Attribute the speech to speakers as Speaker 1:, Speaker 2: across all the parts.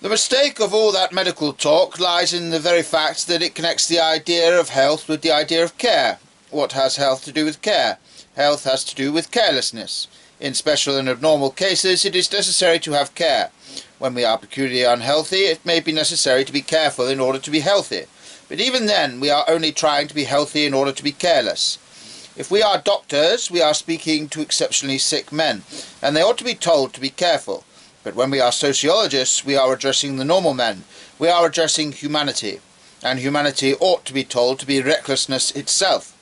Speaker 1: The mistake of all that medical talk lies in the very fact that it connects the idea of health with the idea of care. What has health to do with care? Health has to do with carelessness. In special and abnormal cases, it is necessary to have care. When we are peculiarly unhealthy, it may be necessary to be careful in order to be healthy. But even then, we are only trying to be healthy in order to be careless. If we are doctors, we are speaking to exceptionally sick men, and they ought to be told to be careful. But when we are sociologists, we are addressing the normal men. We are addressing humanity, and humanity ought to be told to be recklessness itself.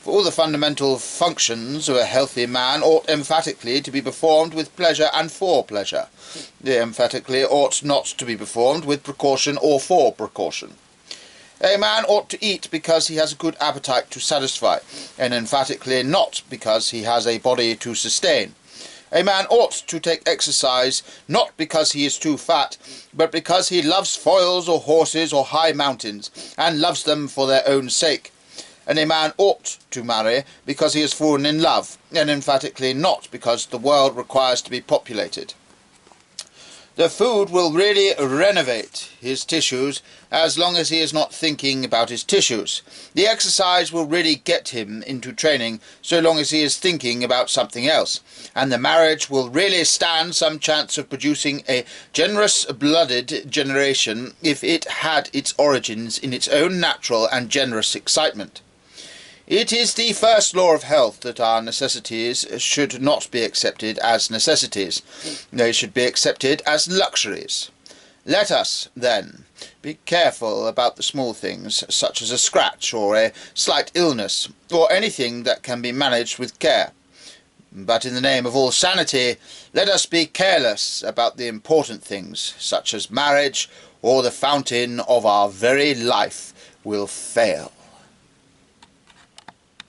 Speaker 1: For all the fundamental functions of a healthy man ought emphatically to be performed with pleasure and for pleasure. They emphatically ought not to be performed with precaution or for precaution. A man ought to eat because he has a good appetite to satisfy, and emphatically not because he has a body to sustain. A man ought to take exercise not because he is too fat, but because he loves foils or horses or high mountains, and loves them for their own sake. And a man ought to marry because he has fallen in love, and emphatically not because the world requires to be populated. The food will really renovate his tissues as long as he is not thinking about his tissues. The exercise will really get him into training so long as he is thinking about something else. And the marriage will really stand some chance of producing a generous-blooded generation if it had its origins in its own natural and generous excitement. It is the first law of health that our necessities should not be accepted as necessities. They should be accepted as luxuries. Let us, then, be careful about the small things, such as a scratch or a slight illness, or anything that can be managed with care. But in the name of all sanity, let us be careless about the important things, such as marriage, or the fountain of our very life will fail.